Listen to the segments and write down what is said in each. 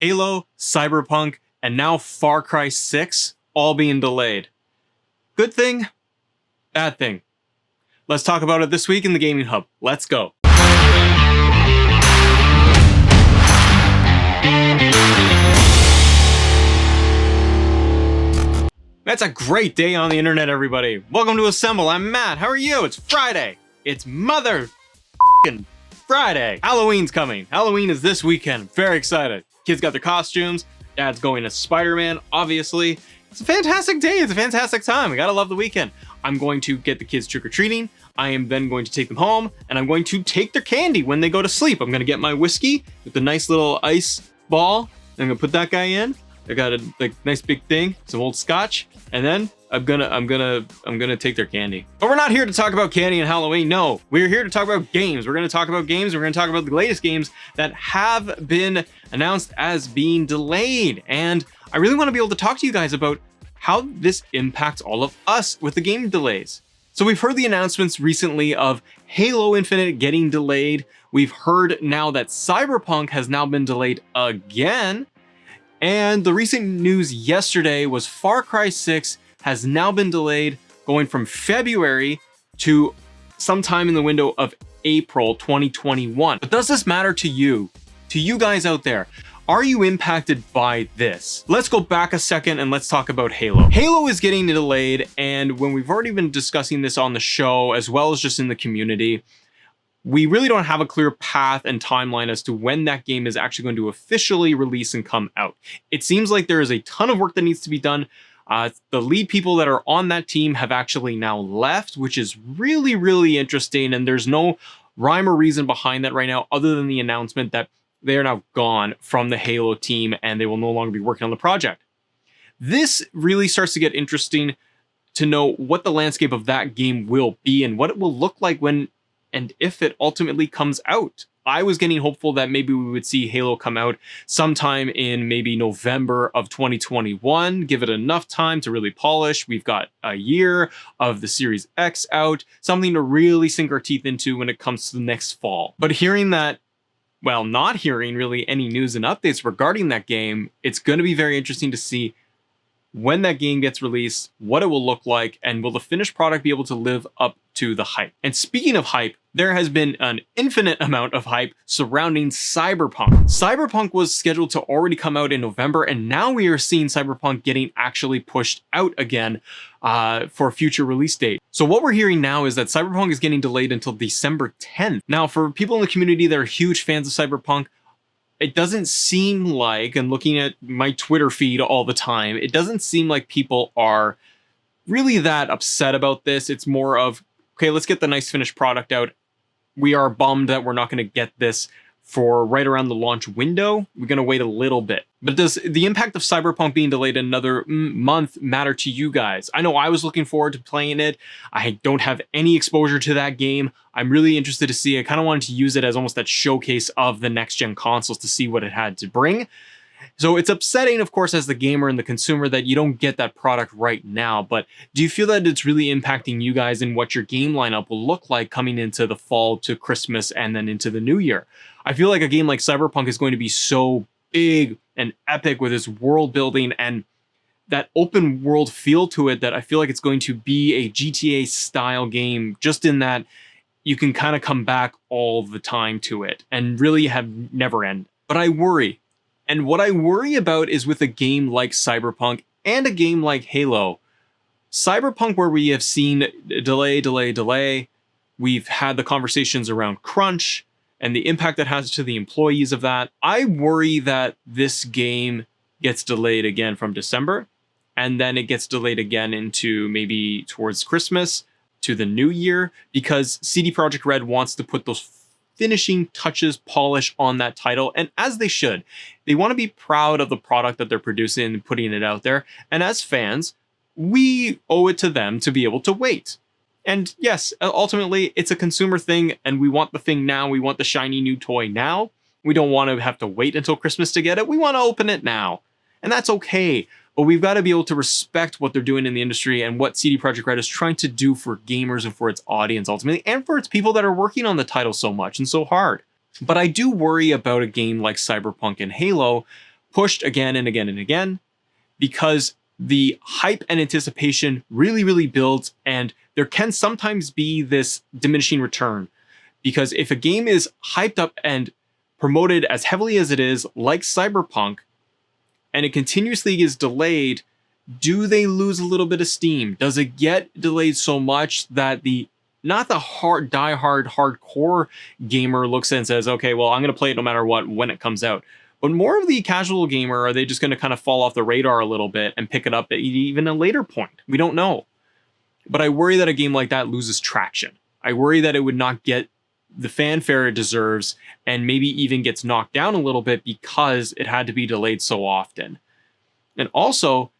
Halo, Cyberpunk, and now Far Cry 6 all being delayed. Good thing, bad thing. Let's talk about it this week in the Gaming Hub. Let's go. That's a great day on the internet, everybody. Welcome to Assemble. I'm Matt. How are you? It's Friday. It's Mother Friday. Halloween's coming. Halloween is this weekend. Very excited. Kids got their costumes. Dad's going as Spider-Man, obviously. It's a fantastic day. It's a fantastic time. We gotta love the weekend. I'm going to get the kids trick-or-treating. I am then going to take them home, and I'm going to take their candy when they go to sleep. I'm gonna get my whiskey with the nice little ice ball. I'm gonna put that guy in. I got a nice big thing, some old scotch, and then I'm gonna take their candy. But we're not here to talk about candy and Halloween. No, we're here to talk about games. We're gonna talk about games. We're gonna talk about the latest games that have been announced as being delayed. And I really want to be able to talk to you guys about how this impacts all of us with the game delays. So we've heard the announcements recently of Halo Infinite getting delayed. We've heard now that Cyberpunk has now been delayed again. And the recent news yesterday was Far Cry 6 has now been delayed, going from February to sometime in the window of April 2021. But does this matter to you? To you guys out there? Are you impacted by this? Let's go back a second and let's talk about Halo. Halo is getting delayed, and when we've already been discussing this on the show, as well as just in the community, we really don't have a clear path and timeline as to when that game is actually going to officially release and come out. It seems like there is a ton of work that needs to be done. The lead people that are on that team have actually now left, which is really, really interesting. And there's no rhyme or reason behind that right now, other than the announcement that they are now gone from the Halo team and they will no longer be working on the project. This really starts to get interesting to know what the landscape of that game will be and what it will look like when and if it ultimately comes out. I was getting hopeful that maybe we would see Halo come out sometime in maybe November of 2021, give it enough time to really polish. We've got a year of the Series X out, something to really sink our teeth into when it comes to the next fall. But hearing that, well, not hearing really any news and updates regarding that game, it's going to be very interesting to see when that game gets released, what it will look like, and will the finished product be able to live up to the hype. And speaking of hype, there has been an infinite amount of hype surrounding Cyberpunk. Cyberpunk was scheduled to already come out in November, and now we are seeing Cyberpunk getting actually pushed out again for a future release date. So what we're hearing now is that Cyberpunk is getting delayed until December 10th. Now, for people in the community that are huge fans of Cyberpunk, it doesn't seem like, and looking at my Twitter feed all the time, it doesn't seem like people are really that upset about this. It's more of, okay, let's get the nice finished product out. We are bummed that we're not going to get this for right around the launch window. We're going to wait a little bit. But does the impact of Cyberpunk being delayed another month matter to you guys? I know I was looking forward to playing it. I don't have any exposure to that game. I'm really interested to see. I kind of wanted to use it as almost that showcase of the next-gen consoles to see what it had to bring. So it's upsetting, of course, as the gamer and the consumer that you don't get that product right now. But do you feel that it's really impacting you guys in what your game lineup will look like coming into the fall to Christmas and then into the new year? I feel like a game like Cyberpunk is going to be so big and epic with its world building and that open world feel to it that I feel like it's going to be a GTA style game, just in that you can kind of come back all the time to it and really have never end. But I worry. And what I worry about is with a game like Cyberpunk and a game like Halo. Cyberpunk, where we have seen delay, we've had the conversations around crunch and the impact that has to the employees of that. I worry that this game gets delayed again from December, and then it gets delayed again into maybe towards Christmas to the new year, because CD Projekt Red wants to put those finishing touches, polish on that title, and as they should. They want to be proud of the product that they're producing and putting it out there, and as fans, we owe it to them to be able to wait. And yes, ultimately, it's a consumer thing, and we want the thing now. We want the shiny new toy now. We don't want to have to wait until Christmas to get it. We want to open it now, and that's okay. But we've got to be able to respect what they're doing in the industry and what CD Projekt Red is trying to do for gamers and for its audience ultimately, and for its people that are working on the title so much and so hard. But I do worry about a game like Cyberpunk and Halo, pushed again and again and again, because the hype and anticipation really builds, and there can sometimes be this diminishing return. Because if a game is hyped up and promoted as heavily as it is, like Cyberpunk, and it continuously is delayed, do they lose a little bit of steam? Does it get delayed so much that not the die-hard hardcore gamer looks and says, okay, well, I'm going to play it no matter what when it comes out, but more of the casual gamer, are they just going to kind of fall off the radar a little bit and pick it up at even a later point? We don't know. But I worry that a game like that loses traction. I worry that it would not get the fanfare it deserves, and maybe even gets knocked down a little bit because it had to be delayed so often. And also,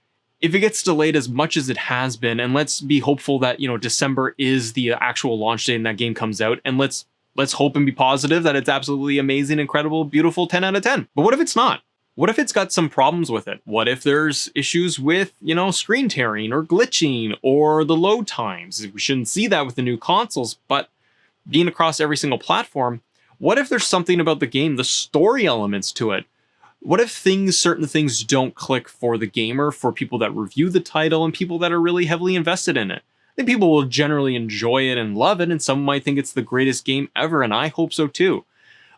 if it gets delayed as much as it has been, and let's be hopeful that, December is the actual launch date and that game comes out, and let's hope and be positive that it's absolutely amazing, incredible, beautiful, 10 out of 10. But what if it's not? What if it's got some problems with it? What if there's issues with, screen tearing or glitching or the load times? We shouldn't see that with the new consoles, but being across every single platform, what if there's something about the game, the story elements to it? What if certain things don't click for the gamer, for people that review the title and people that are really heavily invested in it? I think people will generally enjoy it and love it, and some might think it's the greatest game ever, and I hope so too.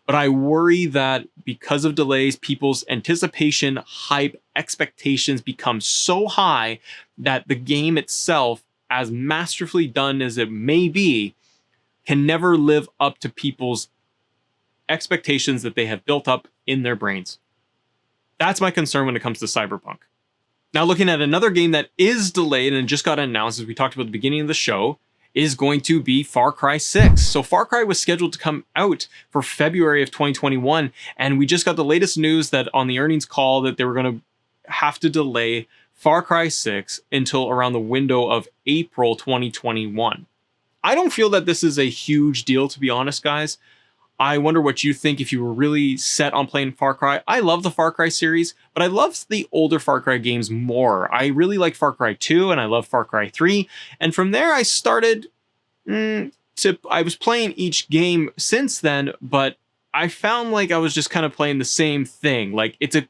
But I worry that because of delays, people's anticipation, hype, expectations become so high that the game itself, as masterfully done as it may be, can never live up to people's expectations that they have built up in their brains. That's my concern when it comes to Cyberpunk. Now, looking at another game that is delayed and just got announced, as we talked about at the beginning of the show, is going to be Far Cry 6. So Far Cry was scheduled to come out for February of 2021, and we just got the latest news that on the earnings call that they were going to have to delay Far Cry 6 until around the window of April 2021. I don't feel that this is a huge deal, to be honest, guys. I wonder what you think if you were really set on playing Far Cry. I love the Far Cry series, but I love the older Far Cry games more. I really like Far Cry 2 and I love Far Cry 3. And from there I started I was playing each game since then, but I found like I was just kind of playing the same thing. Like it's a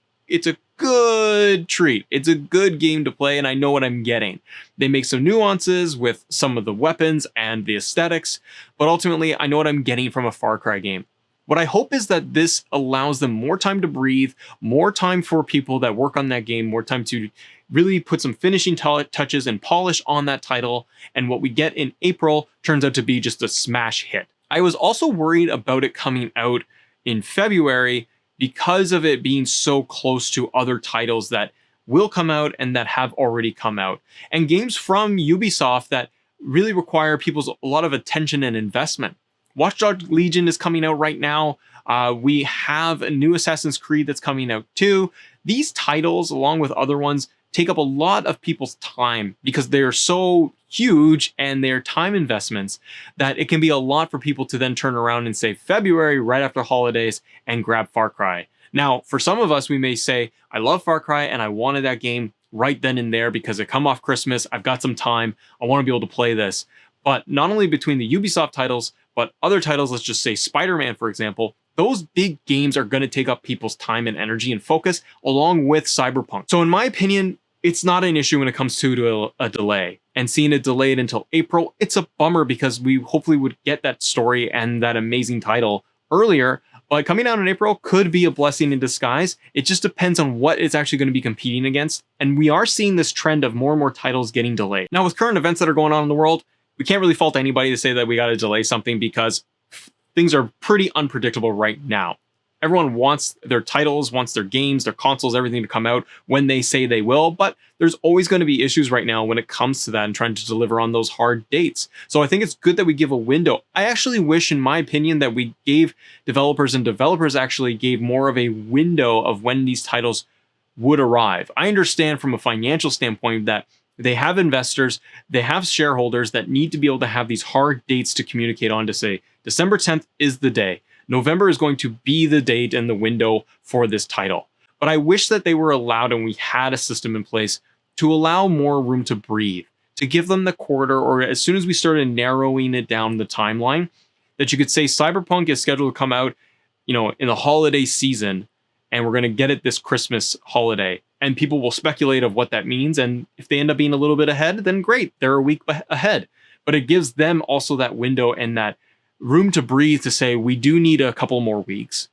good treat. It's a good game to play, and I know what I'm getting. They make some nuances with some of the weapons and the aesthetics, but ultimately I know what I'm getting from a Far Cry game. What I hope is that this allows them more time to breathe, more time for people that work on that game, more time to really put some finishing touches and polish on that title, and what we get in April turns out to be just a smash hit. I was also worried about it coming out in February because of it being so close to other titles that will come out and that have already come out. And games from Ubisoft that really require a lot of attention and investment. Watch Dogs Legion is coming out right now. We have a new Assassin's Creed that's coming out too. These titles, along with other ones, take up a lot of people's time because they're so huge and they're time investments that it can be a lot for people to then turn around and say February right after holidays and grab Far Cry. Now, for some of us, we may say, I love Far Cry and I wanted that game right then and there because it come off Christmas. I've got some time. I want to be able to play this. But not only between the Ubisoft titles, but other titles, let's just say Spider-Man, for example, those big games are going to take up people's time and energy and focus along with Cyberpunk. So in my opinion, it's not an issue when it comes to a delay. And seeing it delayed until April, it's a bummer because we hopefully would get that story and that amazing title earlier. But coming out in April could be a blessing in disguise. It just depends on what it's actually going to be competing against. And we are seeing this trend of more and more titles getting delayed. Now, with current events that are going on in the world, we can't really fault anybody to say that we got to delay something because things are pretty unpredictable right now. Everyone wants their titles, wants their games, their consoles, everything to come out when they say they will, but there's always going to be issues right now when it comes to that and trying to deliver on those hard dates. So I think it's good that we give a window. I actually wish, in my opinion, that we gave developers actually gave more of a window of when these titles would arrive. I understand from a financial standpoint that they have investors, they have shareholders that need to be able to have these hard dates to communicate on to say, December 10th is the day. November is going to be the date and the window for this title. But I wish that they were allowed and we had a system in place to allow more room to breathe, to give them the quarter, or as soon as we started narrowing it down the timeline, that you could say Cyberpunk is scheduled to come out, in the holiday season, and we're going to get it this Christmas holiday. And people will speculate of what that means. And if they end up being a little bit ahead, then great, they're a week ahead. But it gives them also that window and that room to breathe to say, we do need a couple more weeks,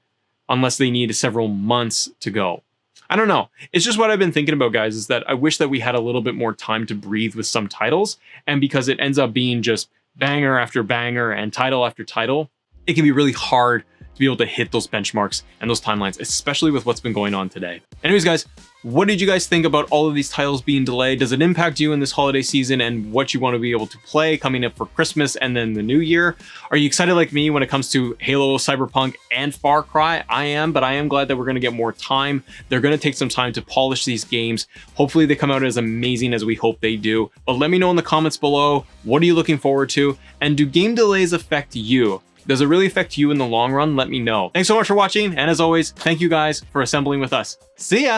unless they need several months to go. I don't know. It's just what I've been thinking about, guys, is that I wish that we had a little bit more time to breathe with some titles. And because it ends up being just banger after banger and title after title, it can be really hard to be able to hit those benchmarks and those timelines, especially with what's been going on today. Anyways, guys, what did you guys think about all of these titles being delayed? Does it impact you in this holiday season and what you want to be able to play coming up for Christmas and then the new year? Are you excited like me when it comes to Halo, Cyberpunk, and Far Cry? I am, but I am glad that we're going to get more time. They're going to take some time to polish these games. Hopefully they come out as amazing as we hope they do. But let me know in the comments below, what are you looking forward to? And do game delays affect you? Does it really affect you in the long run? Let me know. Thanks so much for watching. And as always, thank you guys for assembling with us. See ya!